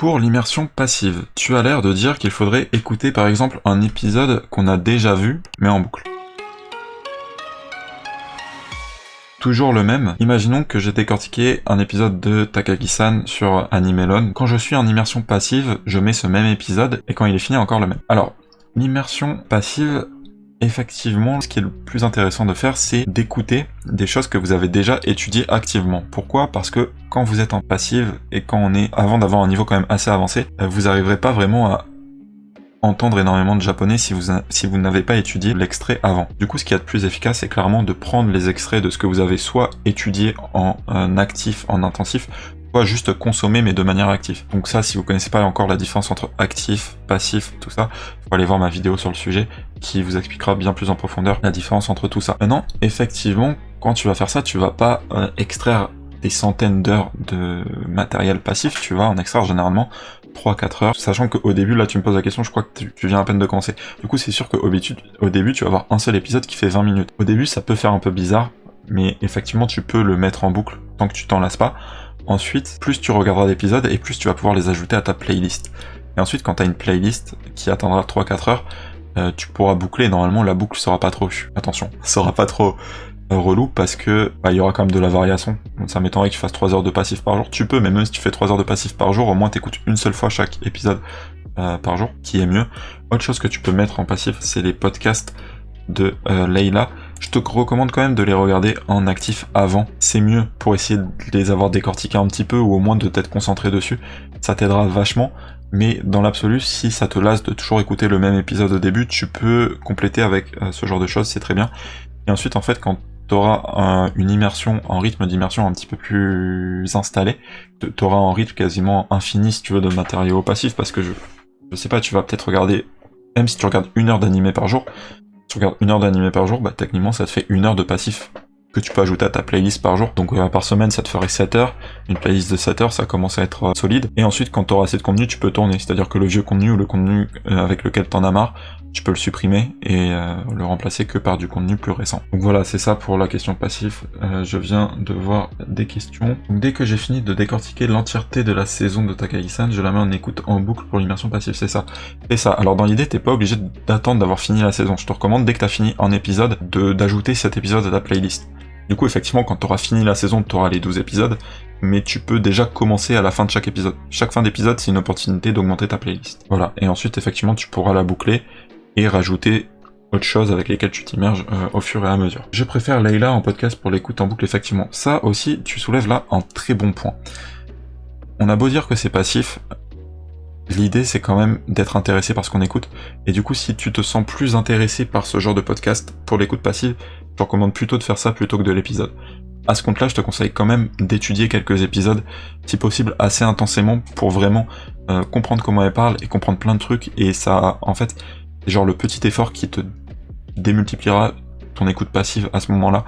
Pour l'immersion passive, tu as l'air de dire qu'il faudrait écouter par exemple un épisode qu'on a déjà vu, mais en boucle. Toujours le même, imaginons que j'ai décortiqué un épisode de Takagi-san sur Animelon. Quand je suis en immersion passive, je mets ce même épisode, et quand il est fini, encore le même. Alors, l'immersion passive, effectivement, ce qui est le plus intéressant de faire, c'est d'écouter des choses que vous avez déjà étudiées activement. Pourquoi ? Parce que quand vous êtes en passive, et quand on est, avant d'avoir un niveau quand même assez avancé, vous n'arriverez pas vraiment à entendre énormément de japonais si vous n'avez pas étudié l'extrait avant. Du coup, ce qui est le plus efficace, c'est clairement de prendre les extraits de ce que vous avez soit étudié en actif, en intensif, soit juste consommé, mais de manière active. Donc ça, si vous connaissez pas encore la différence entre actif, passif, tout ça, faut aller voir ma vidéo sur le sujet, qui vous expliquera bien plus en profondeur la différence entre tout ça. Maintenant, effectivement, quand tu vas faire ça, tu vas pas extraire des centaines d'heures de matériel passif, tu vas en extraire généralement 3-4 heures, sachant qu'au début, là tu me poses la question, je crois que tu viens à peine de commencer. Du coup c'est sûr qu'au début tu vas avoir un seul épisode qui fait 20 minutes. Au début ça peut faire un peu bizarre, mais effectivement tu peux le mettre en boucle tant que tu t'en lasses pas. Ensuite, plus tu regarderas d'épisodes et plus tu vas pouvoir les ajouter à ta playlist. Et ensuite quand tu as une playlist qui attendra 3-4 heures, tu pourras boucler, normalement la boucle sera pas trop, attention, sera pas trop relou parce que il y aura quand même de la variation. Donc ça m'étonnerait que tu fasses 3 heures de passif par jour. Tu peux, mais même si tu fais 3 heures de passif par jour, au moins t'écoutes une seule fois chaque épisode par jour, qui est mieux. Autre chose que tu peux mettre en passif, c'est les podcasts de Leila. Je te recommande quand même de les regarder en actif avant. C'est mieux pour essayer de les avoir décortiqués un petit peu ou au moins de t'être concentré dessus. Ça t'aidera vachement. Mais dans l'absolu, si ça te lasse de toujours écouter le même épisode au début, tu peux compléter avec ce genre de choses, c'est très bien. Et ensuite, en fait, quand t'auras une immersion, un rythme d'immersion un petit peu plus installé, t'auras un rythme quasiment infini, si tu veux, de matériaux passifs, parce que je sais pas, tu vas peut-être regarder, même si tu regardes 1 heure d'animé par jour, bah techniquement ça te fait 1 heure de passif que tu peux ajouter à ta playlist par jour. Donc par semaine ça te ferait 7 heures, une playlist de 7 heures ça commence à être solide, et ensuite quand t'auras assez de contenu tu peux tourner, c'est-à-dire que le vieux contenu ou le contenu avec lequel t'en as marre, tu peux le supprimer et le remplacer que par du contenu plus récent. Donc voilà, c'est ça pour la question passif. Je viens de voir des questions. Donc dès que j'ai fini de décortiquer l'entièreté de la saison de Takagi-san, je la mets en écoute en boucle pour l'immersion passive, c'est ça. Et ça, alors dans l'idée, t'es pas obligé d'attendre d'avoir fini la saison. Je te recommande, dès que t'as fini un épisode, d'ajouter cet épisode à ta playlist. Du coup, effectivement, quand t'auras fini la saison, t'auras les 12 épisodes, mais tu peux déjà commencer à la fin de chaque épisode. Chaque fin d'épisode, c'est une opportunité d'augmenter ta playlist. Voilà, et ensuite, effectivement, tu pourras la boucler et rajouter autre chose avec lesquelles tu t'immerges au fur et à mesure. Je préfère Leila en podcast pour l'écoute en boucle, effectivement. Ça aussi, tu soulèves là un très bon point. On a beau dire que c'est passif, l'idée c'est quand même d'être intéressé par ce qu'on écoute, et du coup si tu te sens plus intéressé par ce genre de podcast pour l'écoute passive, je te recommande plutôt de faire ça plutôt que de l'épisode. À ce compte-là, je te conseille quand même d'étudier quelques épisodes, si possible assez intensément, pour vraiment comprendre comment elle parle et comprendre plein de trucs, et ça, en fait, c'est genre le petit effort qui te démultipliera ton écoute passive à ce moment-là,